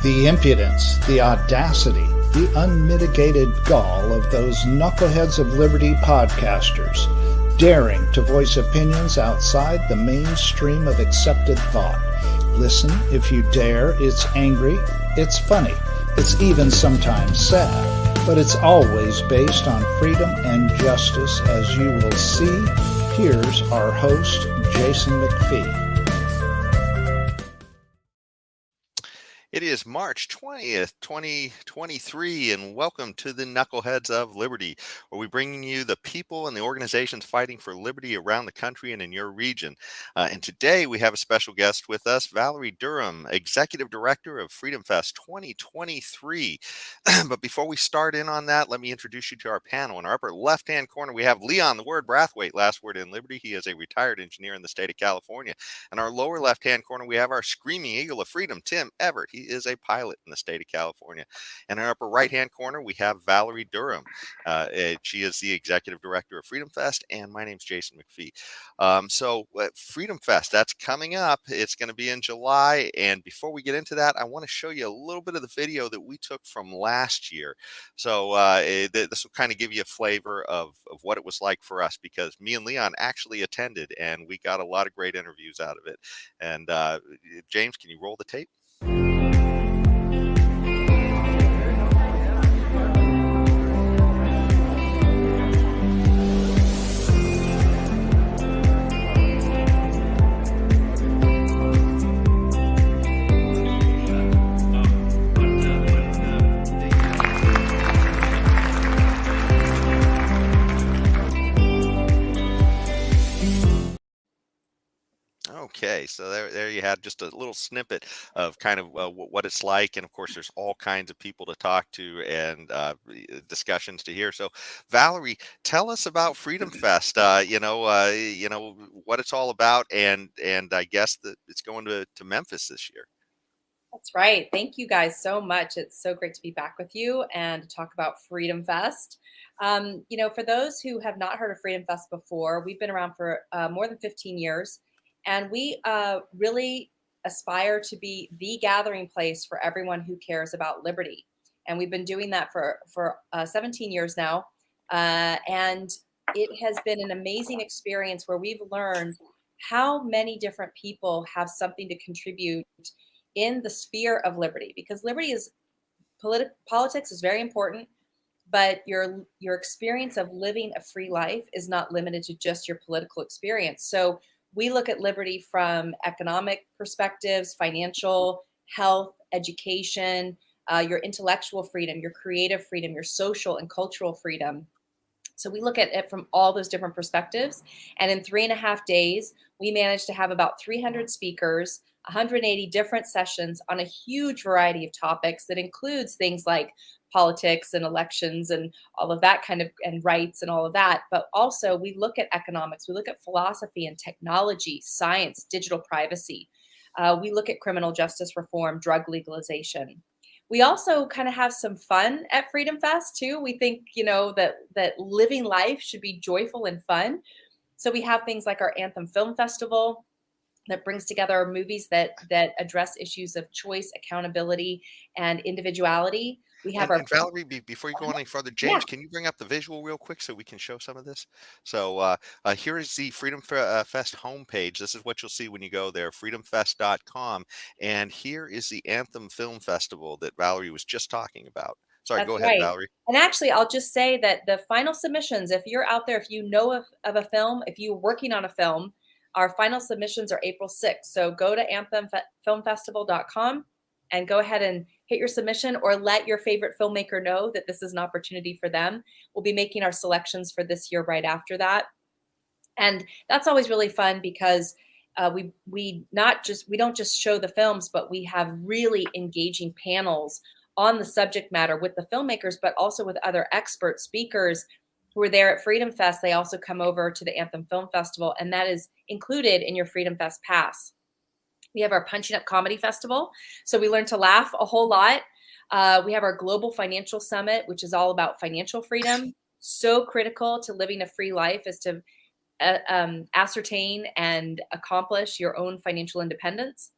The impudence, the audacity, the unmitigated gall of those Knuckleheads of Liberty podcasters, daring to voice opinions outside the mainstream of accepted thought. Listen if you dare. It's angry, it's funny, it's even sometimes sad, but it's always based on freedom and justice, as you will see. Here's our host, Jason McPhee. It is March 20th, 2023, and welcome to the Knuckleheads of Liberty, where we bring you the people and the organizations fighting for liberty around the country and in your region. And today we have a special guest with us, Valerie Durham, Executive Director of FreedomFest 2023. But before we start in on that, let me introduce you to our panel. In our upper left-hand corner, we have Leon, the word Brathwaite, last word in Liberty. He is a retired engineer in the state of California. In our lower left-hand corner, we have our screaming eagle of freedom, Tim Everett. He is a pilot in the state of California. And in our upper right-hand corner, we have Valerie Durham. She is the Executive Director of FreedomFest, and my name's Jason McPhee. FreedomFest, that's coming up. It's going to be in July. And before we get into that, I want to show you a little bit of the video that we took from last year. So this will kind of give you a flavor of what it was like for us, because me and Leon actually attended, and we got a lot of great interviews out of it. And James, can you roll the tape? Okay, so there you had just a little snippet of kind of what it's like, and of course, there's all kinds of people to talk to and discussions to hear. So, Valerie, tell us about Freedom Fest. What it's all about, and I guess that it's going to Memphis this year. That's right. Thank you guys so much. It's so great to be back with you and to talk about Freedom Fest. For those who have not heard of Freedom Fest before, we've been around for more than 15 years. And we really aspire to be the gathering place for everyone who cares about liberty. And we've been doing that for 17 years now. And it has been an amazing experience where we've learned how many different people have something to contribute in the sphere of liberty. Because liberty is, politics is very important, but your experience of living a free life is not limited to just your political experience. So we look at liberty from economic perspectives, financial, health, education, your intellectual freedom, your creative freedom, your social and cultural freedom. So we look at it from all those different perspectives. And in 3.5 days, we managed to have about 300 speakers, 180 different sessions on a huge variety of topics that includes things like politics and elections and all of that kind of, and rights and all of that. But also we look at economics, we look at philosophy and technology, science, digital privacy. We look at criminal justice reform, drug legalization. We also kind of have some fun at Freedom Fest too. We think, that living life should be joyful and fun. So we have things like our Anthem Film Festival that brings together movies that address issues of choice, accountability, and individuality. We have and Valerie, before you go any further, James, Yeah. can you bring up the visual real quick so we can show some of this? So here is the Freedom Fest homepage. This is what you'll see when you go there, freedomfest.com. And here is the Anthem Film Festival that Valerie was just talking about. Sorry, That's go ahead, right. Valerie. And actually, I'll just say that the final submissions, if you're out there, if you know of a film, if you're working on a film, our final submissions are April 6th. So go to anthemfilmfestival.com and go ahead and hit your submission, or let your favorite filmmaker know that this is an opportunity for them. We'll be making our selections for this year right after that. And that's always really fun because we don't just show the films, but we have really engaging panels on the subject matter with the filmmakers, but also with other expert speakers who are there at Freedom Fest. They also come over to the Anthem Film Festival, and that is included in your Freedom Fest pass. We have our Punching Up Comedy Festival, so we learn to laugh a whole lot. We have our Global Financial Summit, which is all about financial freedom. So critical to living a free life is to ascertain and accomplish your own financial independence.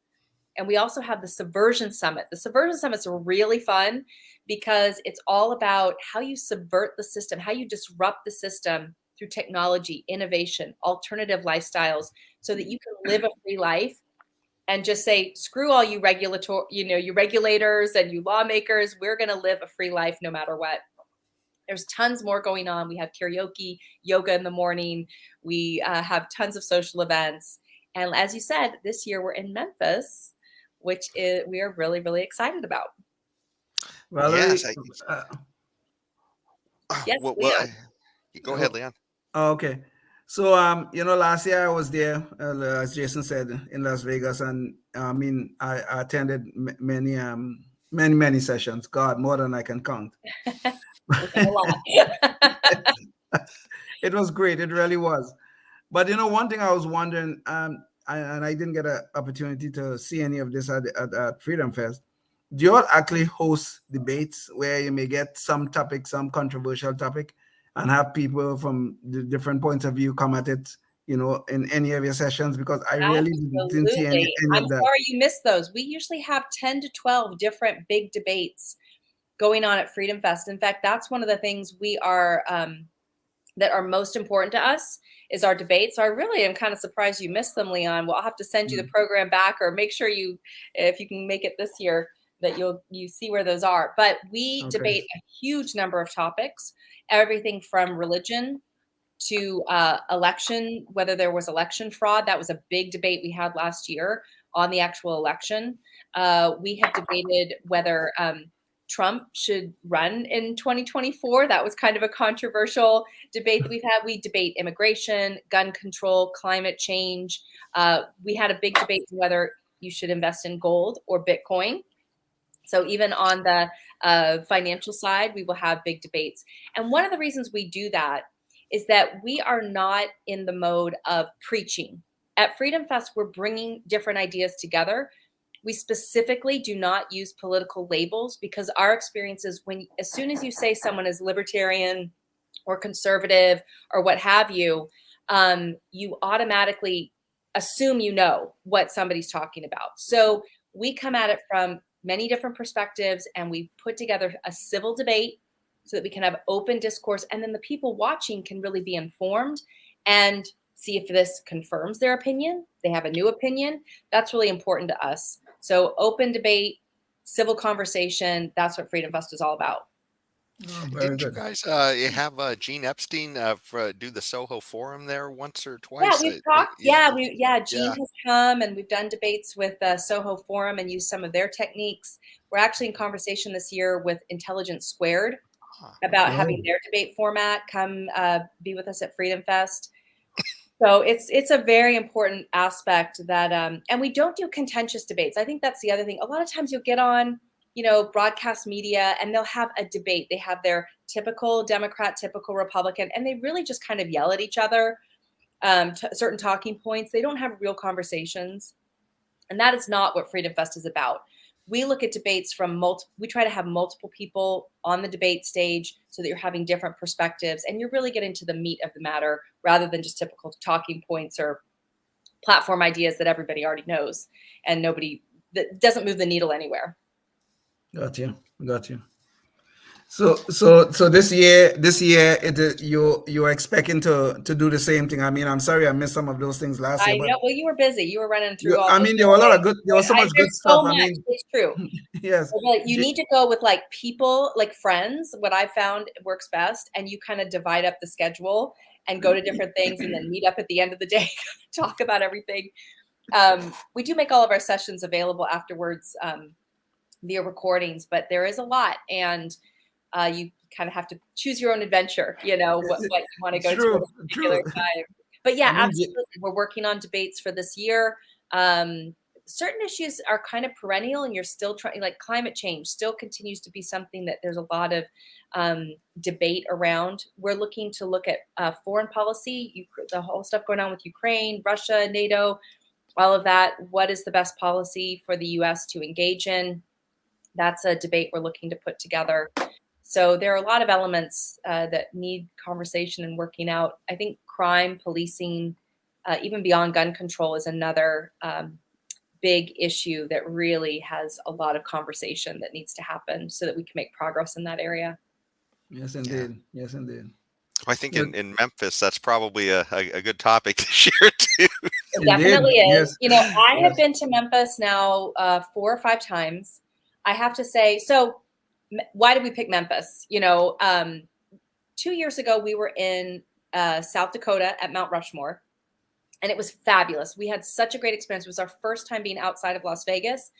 And we also have the Subversion Summit. The Subversion Summits are really fun because it's all about how you subvert the system, how you disrupt the system through technology, innovation, alternative lifestyles, so that you can live a free life and just say, screw all you you regulators and you lawmakers, we're going to live a free life no matter what. There's tons more going on. We have karaoke, yoga in the morning. We have tons of social events. And as you said, this year we're in Memphis, which we are really, really excited about. Valerie, Yes. Yes, Well, go ahead, Leon. Okay. So, last year I was there, as Jason said, in Las Vegas, and I mean, I attended many sessions. God, more than I can count. a lot. It was great. It really was. But one thing I was wondering, and I didn't get an opportunity to see any of this at Freedom Fest. Do you all actually host debates where you may get some topic, some controversial topic, and have people from the different points of view come at it, in any of your sessions? Because I really didn't see any I'm of that. sorry you missed those. We usually have 10 to 12 different big debates going on at Freedom Fest. In fact, that's one of the things we are that are most important to us is our debates. So I really am kind of surprised you missed them, Leon. Well, I'll have to send you the program back, or make sure if you can make it this year, that you see where those are. But we debate a huge number of topics, everything from religion to election, whether there was election fraud. That was a big debate we had last year on the actual election. We have debated whether Trump should run in 2024. That was kind of a controversial debate that we've had. We debate immigration, gun control, climate change. We had a big debate whether you should invest in gold or Bitcoin. So even on the financial side, we will have big debates. And one of the reasons we do that is that we are not in the mode of preaching. At Freedom Fest, we're bringing different ideas together. We specifically do not use political labels, because our experience is as soon as you say someone is libertarian or conservative or what have you, you automatically assume you know what somebody's talking about. So we come at it from many different perspectives, and we put together a civil debate so that we can have open discourse, and then the people watching can really be informed and see if this confirms their opinion. They have a new opinion. That's really important to us. So open debate, civil conversation, that's what Freedom Fest is all about. Oh, very Didn't good. you guys have Gene Epstein do the Soho Forum there once or twice? Yeah, we've talked. Gene has come, and we've done debates with Soho Forum and used some of their techniques. We're actually in conversation this year with Intelligence Squared about having their debate format come be with us at Freedom Fest. So it's a very important aspect that, and we don't do contentious debates. I think that's the other thing. A lot of times you'll get on, broadcast media, and they'll have a debate. They have their typical Democrat, typical Republican, and they really just kind of yell at each other, certain talking points. They don't have real conversations. And that is not what Freedom Fest is about. We look at debates from we try to have multiple people on the debate stage so that you're having different perspectives and you're really getting to the meat of the matter, rather than just typical talking points or platform ideas that everybody already knows and that doesn't move the needle anywhere. Got you. So this year, you're expecting to do the same thing. I mean, I'm sorry I missed some of those things last year. I know. Well, you were busy. You were running through all. I mean, there were a lot of good. There was so much good stuff. I mean, it's true. Yes. But you need to go with like people, like friends. What I found works best, and you kind of divide up the schedule and go to different things, and then meet up at the end of the day, talk about everything. We do make all of our sessions available afterwards via recordings, but there is a lot, and you kind of have to choose your own adventure, what you want to go to at a particular time. But yeah, absolutely. We're working on debates for this year. Certain issues are kind of perennial, and you're still trying, like climate change still continues to be something that there's a lot of debate around. We're looking to look at foreign policy, the whole stuff going on with Ukraine, Russia, NATO, all of that. What is the best policy for the U.S. to engage in? That's a debate we're looking to put together. So there are a lot of elements that need conversation and working out. I think crime, policing, even beyond gun control is another big issue that really has a lot of conversation that needs to happen so that we can make progress in that area. Yes, indeed. Yes, indeed. I think Yeah, in Memphis, that's probably a good topic this year too. It indeed. definitely is. Yes. You know, I have Yes. been to Memphis now 4 or 5 times. I have to say, so why did we pick Memphis? You know, 2 years ago, we were in South Dakota at Mount Rushmore, and it was fabulous. We had such a great experience. It was our first time being outside of Las Vegas.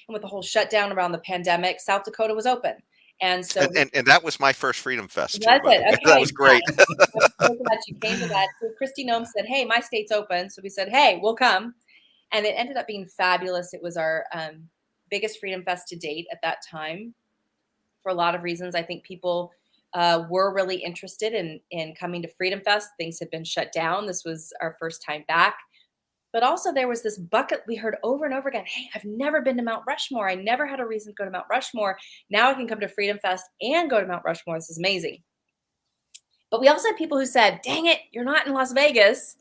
And with the whole shutdown around the pandemic, South Dakota was open. And so And that was my first Freedom Fest too, was by the it? way. That Okay. was great. I'm so glad you came to that. So Christy Nome said, hey, my state's open. So we said, hey, we'll come. And it ended up being fabulous. It was our biggest Freedom Fest to date at that time for a lot of reasons. I think people were really interested in coming to Freedom Fest. Things had been shut down. This was our first time back. But also there was this bucket we heard over and over again. Hey, I've never been to Mount Rushmore. I never had a reason to go to Mount Rushmore. Now I can come to Freedom Fest and go to Mount Rushmore. This is amazing. But we also had people who said, dang it, you're not in Las Vegas.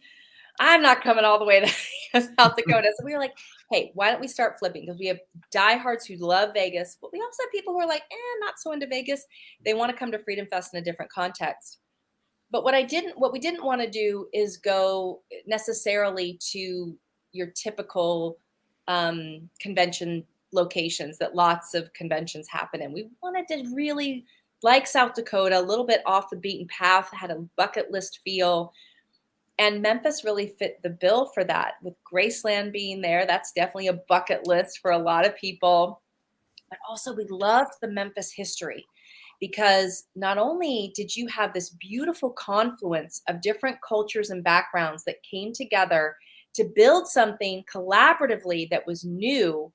I'm not coming all the way to South Dakota. So we were like, hey, why don't we start flipping? Because we have diehards who love Vegas, but we also have people who are like, not so into Vegas. They want to come to Freedom Fest in a different context. But what we didn't want to do is go necessarily to your typical convention locations that lots of conventions happen in. We wanted to really, like South Dakota, a little bit off the beaten path, had a bucket list feel. And Memphis really fit the bill for that, with Graceland being there. That's definitely a bucket list for a lot of people. But also we loved the Memphis history, because not only did you have this beautiful confluence of different cultures and backgrounds that came together to build something collaboratively that was new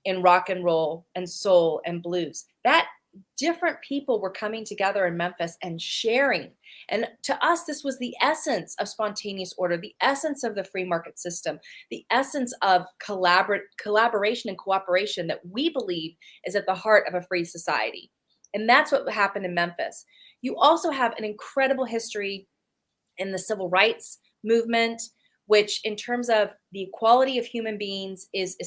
in rock and roll and soul and blues, that different people were coming together in Memphis and sharing. And to us, this was the essence of spontaneous order, the essence of the free market system, the essence of collaboration and cooperation that we believe is at the heart of a free society. And that's what happened in Memphis. You also have an incredible history in the civil rights movement, which in terms of the equality of human beings is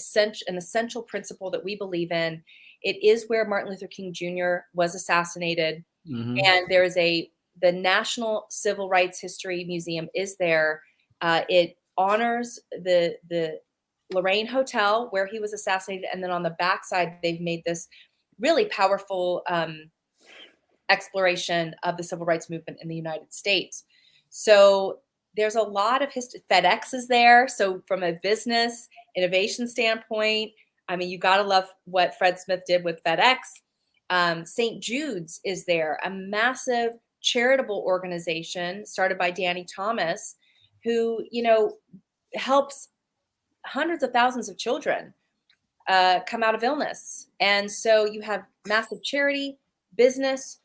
an essential principle that we believe in. It is where Martin Luther King Jr. was assassinated. Mhm. And there is the National Civil Rights History Museum is there. It honors the Lorraine Hotel where he was assassinated. And then on the backside, they've made this really powerful exploration of the civil rights movement in the United States. So there's a lot of history. FedEx is there. So from a business innovation standpoint, I mean, you got to love what Fred Smith did with FedEx. St. Jude's is there, a massive charitable organization started by Danny Thomas, who, helps hundreds of thousands of children come out of illness. And so you have massive charity, business,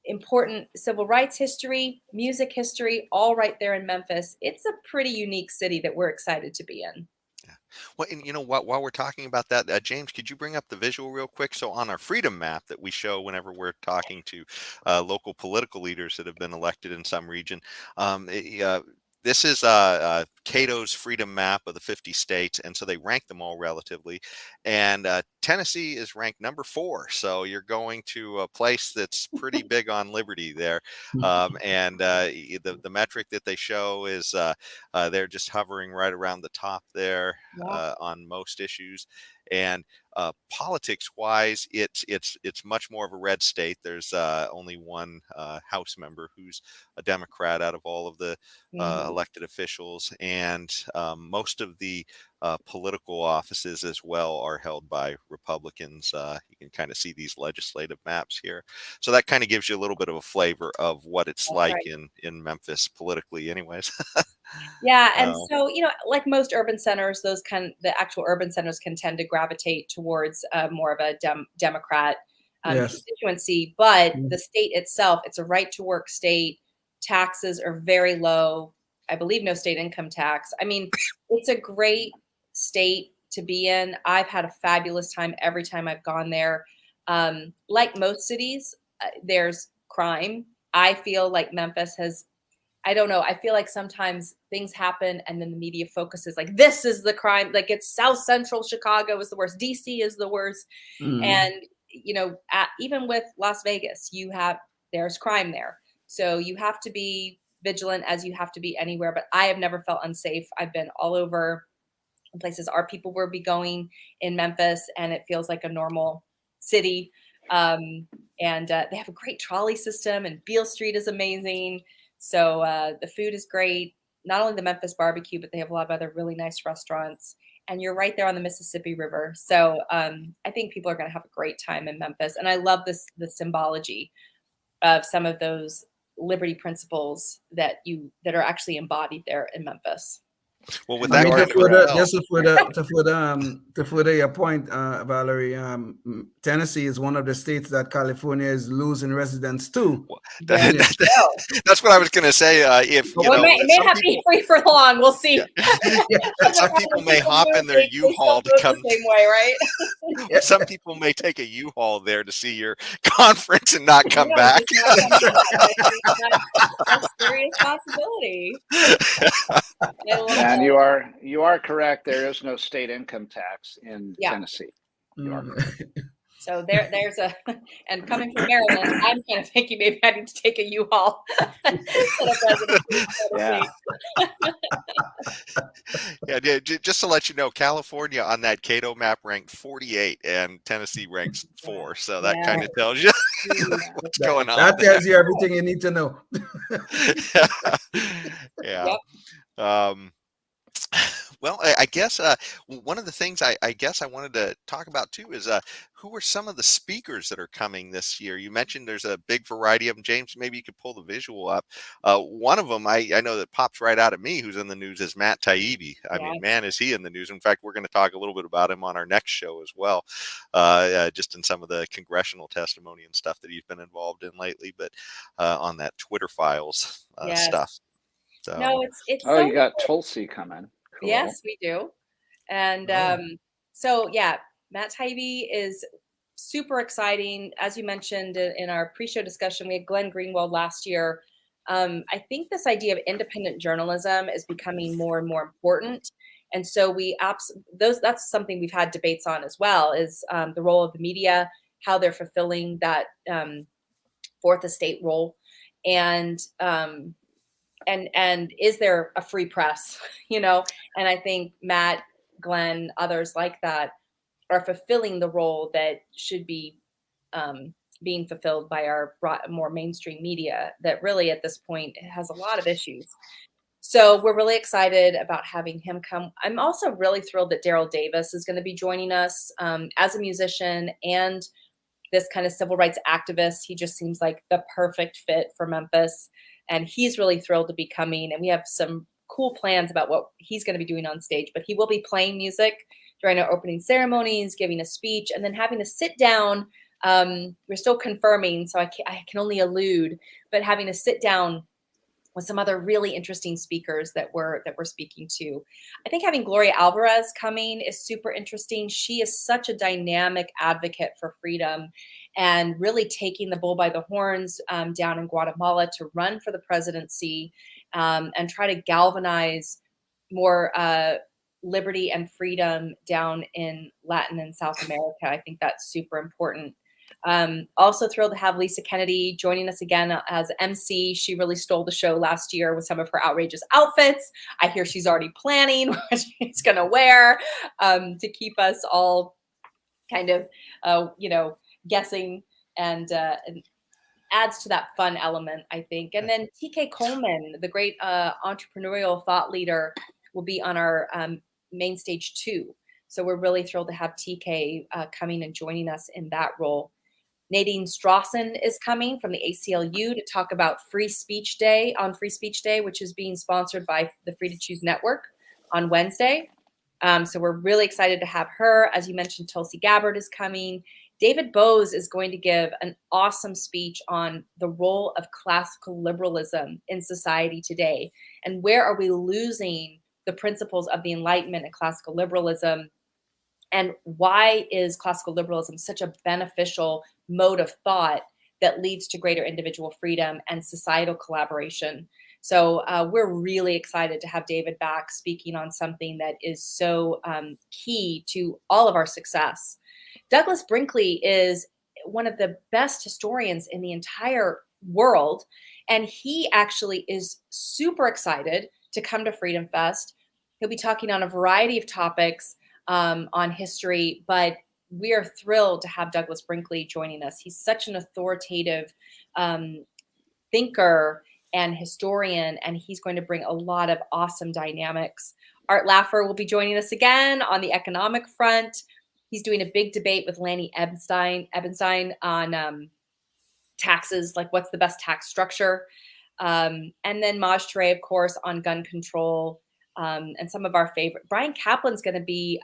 important civil rights history, music history, all right there in Memphis. It's a pretty unique city that we're excited to be in. Well, and you know what? While we're talking about that, James, could you bring up the visual real quick? So on our freedom map that we show whenever we're talking to local political leaders that have been elected in some region, this is Cato's freedom map of the 50 states, and so they rank them all relatively. And Tennessee is ranked number 4, so you're going to a place that's pretty big on liberty there. And the metric that they show is they're just hovering right around the top there on most issues. And politics-wise, it's much more of a red state. There's only one House member who's a Democrat out of all of the elected officials, and most of the political offices as well are held by Republicans. You can kind of see these legislative maps here, so that kind of gives you a little bit of a flavor of what it's like in Memphis politically, anyways. Yeah, and so like most urban centers, the actual urban centers can tend to gravitate towards more of a Democrat constituency. But the state itself, it's a right to work state. Taxes are very low. I believe no state income tax. I mean, it's a great state to be in. I've had a fabulous time every time I've gone there. Like most cities, there's crime. I feel like Memphis has I don't know. I feel like sometimes things happen and then the media focuses like, this is the crime. Like it's South Central Chicago is the worst. DC is the worst. Mhm. And, even with Las Vegas, there's crime there. So you have to be vigilant as you have to be anywhere. But I have never felt unsafe. I've been all over places our people will be going in Memphis, and it feels like a normal city. And they have a great trolley system, and Beale Street is amazing. So the food is great. Not only the Memphis barbecue, but they have a lot of other really nice restaurants. And you're right there on the Mississippi River. So I think people are going to have a great time in Memphis. And I love the symbology of some of those liberty principles that are actually embodied there in Memphis. Well, with I that mean, kind of well, to further your point, Valerie, Tennessee is one of the states that California is losing residents to. There you go. that's what I was going to say. If you Well, know, it may some not people, be free for long. We'll see. some people may hop in their They U-Haul still to come. the same way, right? Some people may take a U-Haul there to see your conference and not come No, back. just not come back. I think that's a serious possibility. I love And it. you are correct. There is no state income tax in Yeah. Tennessee. You are Mm. correct. So there's and coming from Maryland, I'm kind of thinking maybe I need to take a U-Haul instead of residency. Yeah. Yeah, just to let you know, California on that Cato map ranked 48 and Tennessee ranks 4. So that kind of tells you what's going on. That tells you everything you need to know. Yeah. Yep. Well, I guess one of the things I guess I wanted to talk about too is who are some of the speakers that are coming this year? You mentioned there's a big variety of them. James, maybe you could pull the visual up. One of them I know that pops right out at me who's in the news is Matt Taibbi. I mean, man, is he in the news. In fact, we're going to talk a little bit about him on our next show as well, just in some of the congressional testimony and stuff that he's been involved in lately, but on that Twitter files stuff. So, no, it's Oh, so you got Tulsi coming. Cool. Yes, we do. And so, yeah, Matt Taibbi is super exciting. As you mentioned in our pre-show discussion, we had Glenn Greenwald last year. I think this idea of independent journalism is becoming more and more important. And so that's something we've had debates on as well, is the role of the media, how they're fulfilling that fourth estate role. And is there a free press, and I think Matt, Glenn, others like that are fulfilling the role that should be being fulfilled by our more mainstream media that really at this point has a lot of issues. So we're really excited about having him come. I'm also really thrilled that Daryl Davis is going to be joining us as a musician and this kind of civil rights activist. He just seems like the perfect fit for Memphis. And he's really thrilled to be coming. And we have some cool plans about what he's going to be doing on stage. But he will be playing music during our opening ceremonies, giving a speech, and then having to sit down. We're still confirming, so I can only allude, but having to sit down with some other really interesting speakers that we're speaking to. I think having Gloria Alvarez coming is super interesting. She is such a dynamic advocate for freedom and really taking the bull by the horns down in Guatemala to run for the presidency and try to galvanize more liberty and freedom down in Latin and South America. I think that's super important. Also thrilled to have Lisa Kennedy joining us again as MC. She really stole the show last year with some of her outrageous outfits. I hear she's already planning what she's going to wear to keep us all kind of, guessing and adds to that fun element, I think. And then TK Coleman, the great entrepreneurial thought leader, will be on our main stage too. So we're really thrilled to have TK coming and joining us in that role. Nadine Strawson is coming from the ACLU to talk about Free Speech Day, which is being sponsored by the Free to Choose Network on Wednesday. So we're really excited to have her. As you mentioned, Tulsi Gabbard is coming. David Bose is going to give an awesome speech on the role of classical liberalism in society today. And where are we losing the principles of the Enlightenment and classical liberalism? And why is classical liberalism such a beneficial mode of thought that leads to greater individual freedom and societal collaboration? So we're really excited to have David back speaking on something that is so key to all of our success. Douglas Brinkley is one of the best historians in the entire world, and he actually is super excited to come to Freedom Fest. He'll be talking on a variety of topics on history, but we are thrilled to have Douglas Brinkley joining us. He's such an authoritative thinker and historian, and he's going to bring a lot of awesome dynamics. Art Laffer will be joining us again on the economic front. He's doing a big debate with Lanny Ebenstein on taxes, like what's the best tax structure. And then Maj Touré, of course, on gun control, and some of our favorite. Brian Kaplan's going to be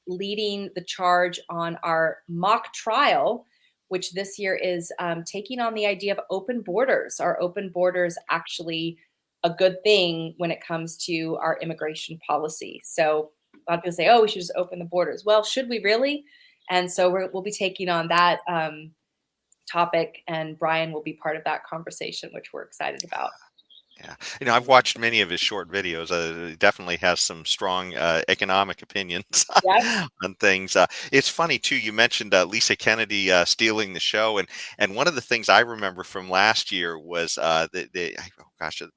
leading the charge on our mock trial, which this year is taking on the idea of open borders. Are open borders actually a good thing when it comes to our immigration policy? So a lot of people say, oh, we should just open the borders. Well, should we really? And so we'll be taking on that topic, and Brian will be part of that conversation, which we're excited about. Yeah, I've watched many of his short videos. He definitely has some strong economic opinions on things. It's funny too. You mentioned Lisa Kennedy stealing the show, and one of the things I remember from last year was the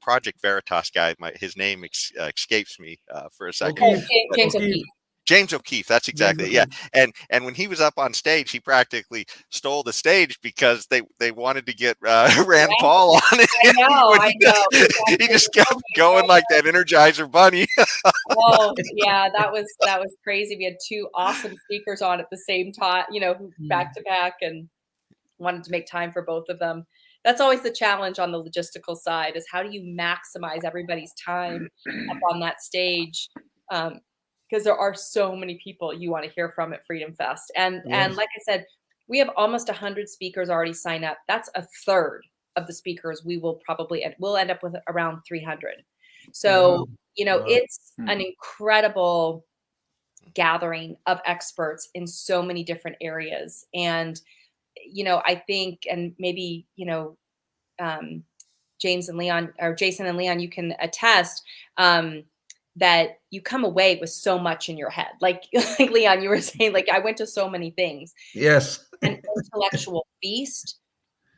Project Veritas guy. His name escapes me for a second. James O'Keefe. James O'Keefe, that's exactly, yeah. And when he was up on stage, he practically stole the stage because they wanted to get Rand Paul on it. I know. He just kept going like that Energizer bunny. Oh yeah, that was crazy. We had two awesome speakers on at the same time, back to back, and wanted to make time for both of them. That's always the challenge on the logistical side, is how do you maximize everybody's time up on that stage? Because there are so many people you want to hear from at Freedom Fest. And like I said, we have almost 100 speakers already signed up. That's a third of the speakers we'll end up with around 300. So, it's an incredible gathering of experts in so many different areas. And, I think, and maybe, Jason and Leon, you can attest, that you come away with so much in your head. Like Leon, you were saying, like, I went to so many things. Yes. An intellectual feast.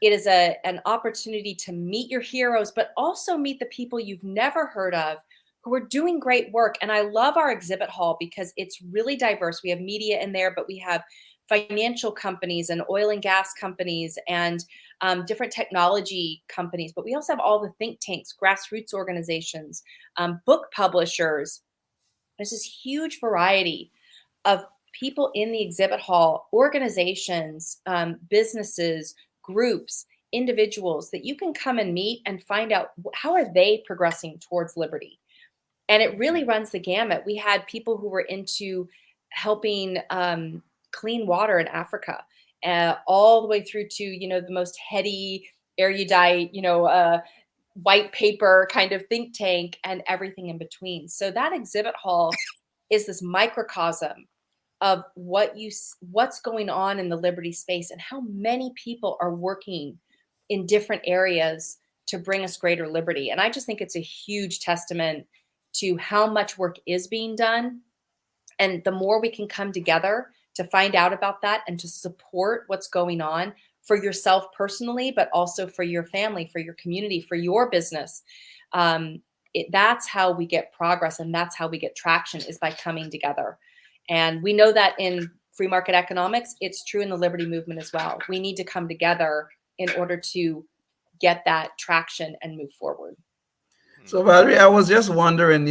It is an opportunity to meet your heroes, but also meet the people you've never heard of who are doing great work. And I love our exhibit hall because it's really diverse. We have media in there, but we have financial companies and oil and gas companies and different technology companies, but we also have all the think tanks, grassroots organizations, book publishers. There's this huge variety of people in the exhibit hall, organizations, businesses, groups, individuals that you can come and meet and find out how are they progressing towards liberty. And it really runs the gamut. We had people who were into helping clean water in Africa, all the way through to, the most heady, erudite, white paper kind of think tank and everything in between. So that exhibit hall is this microcosm of what's going on in the liberty space and how many people are working in different areas to bring us greater liberty. And I just think it's a huge testament to how much work is being done. And the more we can come together to find out about that and to support what's going on for yourself personally, but also for your family, for your community, for your business. That's how we get progress, and that's how we get traction, is by coming together. And we know that in free market economics, it's true in the liberty movement as well. We need to come together in order to get that traction and move forward. So Valerie, I was just wondering,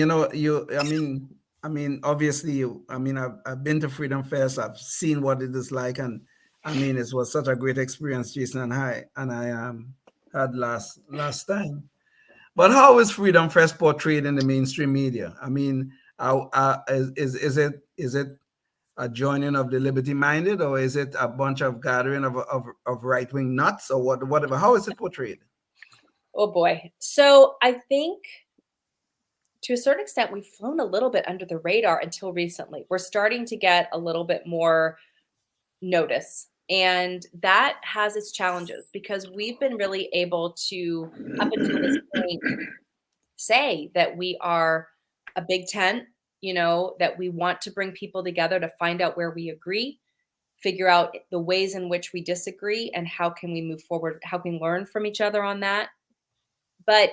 obviously, I've been to Freedom Fest. I've seen what it is like, and it was such a great experience, Jason and I had last time. But how is Freedom Fest portrayed in the mainstream media? Is it a joining of the liberty-minded, or is it a bunch of gathering of right-wing nuts, or whatever? How is it portrayed? Oh boy. So I think to a certain extent, we've flown a little bit under the radar until recently. We're starting to get a little bit more notice And that has its challenges because we've been really able to, up until this point, say that we are a big tent, that we want to bring people together to find out where we agree, figure out the ways in which we disagree, and how can we move forward, how can we learn from each other on that. But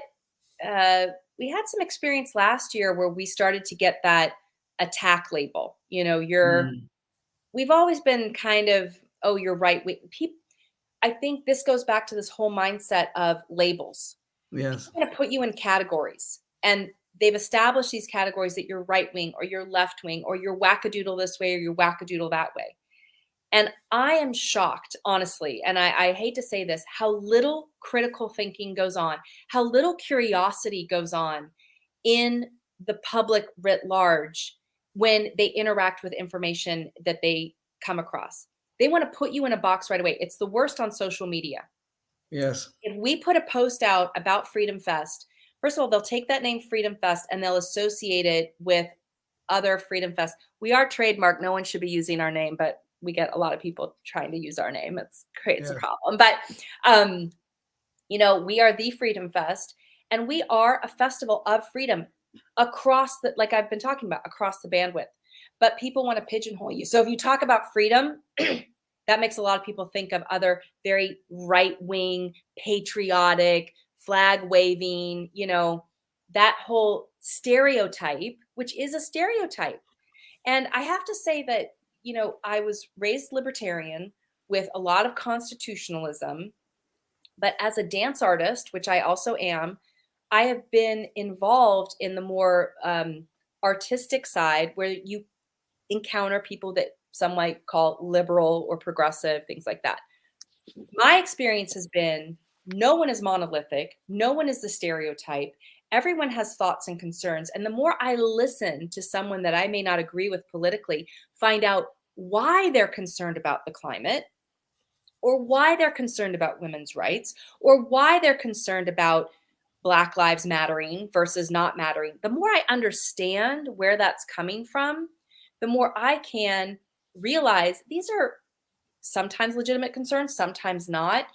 we had some experience last year where we started to get that attack label. We've always been kind of, oh, you're right. I think this goes back to this whole mindset of labels. Yes. They're going to put you in categories, and they've established these categories that you're right wing or you're left wing or you're wackadoodle this way or you're wackadoodle that way. And I am shocked, honestly, and I hate to say this, how little critical thinking goes on, how little curiosity goes on in the public writ large when they interact with information that they come across. They want to put you in a box right away. It's the worst on social media. Yes. If we put a post out about Freedom Fest, first of all, they'll take that name Freedom Fest and they'll associate it with other Freedom Fest. We are trademarked. No one should be using our name, but we get a lot of people trying to use our name. It creates a problem. But, we are the Freedom Fest, and we are a festival of freedom across like I've been talking about, across the bandwidth. But people want to pigeonhole you. So if you talk about freedom, that makes a lot of people think of other very right-wing, patriotic, flag-waving, that whole stereotype, which is a stereotype. And I have to say that, I was raised libertarian with a lot of constitutionalism, but as a dance artist, which I also am, I have been involved in the more artistic side where you encounter people that some might call liberal or progressive, things like that. My experience has been no one is monolithic. No one is the stereotype. Everyone has thoughts and concerns. And the more I listen to someone that I may not agree with politically, find out why they're concerned about the climate, or why they're concerned about women's rights, or why they're concerned about Black Lives Mattering versus not mattering, the more I understand where that's coming from, the more I can realize these are sometimes legitimate concerns, sometimes not.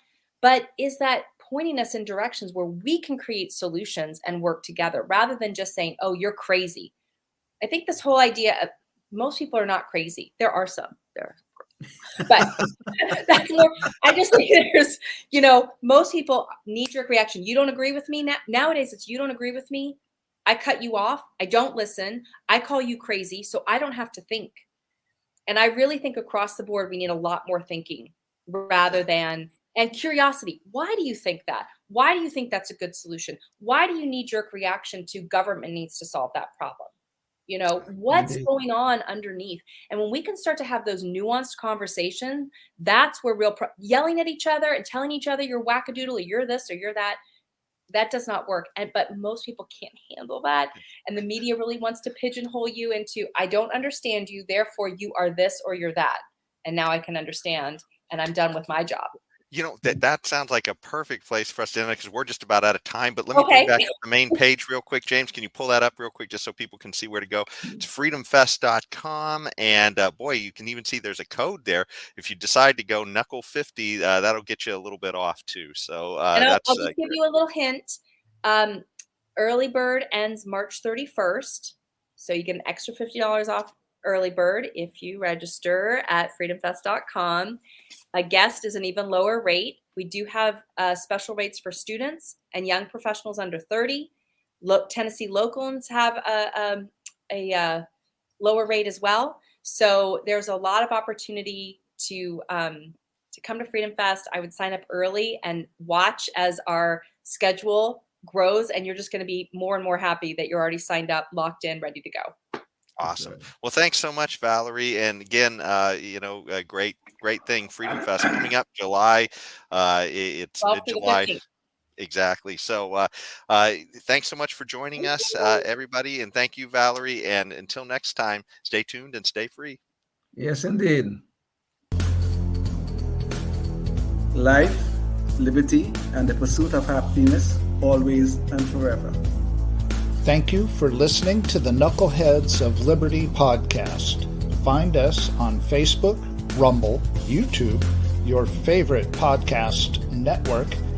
But is that pointing us in directions where we can create solutions and work together rather than just saying, oh, you're crazy. I think this whole idea of most people are not crazy. There are some there. But that's more, I just think there's, most people knee-jerk reaction. You don't agree with me? Nowadays, it's you don't agree with me. I cut you off. I don't listen. I call you crazy, so I don't have to think. And I really think across the board, we need a lot more thinking rather than, and curiosity. Why do you think that? Why do you think that's a good solution? Why do you knee-jerk reaction to government needs to solve that problem? What's going on underneath? And when we can start to have those nuanced conversations, that's where yelling at each other and telling each other you're wackadoodle or you're this or you're that does not work. But most people can't handle that. And the media really wants to pigeonhole you into, I don't understand you, therefore you are this or you're that. And now I can understand and I'm done with my job. That sounds like a perfect place for us to end because we're just about out of time. But let me bring back up the main page real quick. James, can you pull that up real quick just so people can see where to go? It's freedomfest.com. And boy, you can even see there's a code there. If you decide to go Knuckle 50, that'll get you a little bit off too. So I'll just give you a little hint. Early bird ends March 31st. So you get an extra $50 off early bird if you register at freedomfest.com. A guest is an even lower rate. We do have special rates for students and young professionals under 30. Tennessee locals have a lower rate as well. So there's a lot of opportunity to come to Freedom Fest. I would sign up early and watch as our schedule grows, and you're just going to be more and more happy that you're already signed up, locked in, ready to go. Awesome. Well, thanks so much, Valerie. And again, a great thing. Freedom Fest coming up July. It's mid-July. Exactly. So thanks so much for joining us, everybody. And thank you, Valerie. And until next time, stay tuned and stay free. Yes, indeed. Life, liberty, and the pursuit of happiness, always and forever. Thank you for listening to the Knuckleheads of Liberty podcast. Find us on Facebook, Rumble, YouTube, your favorite podcast network,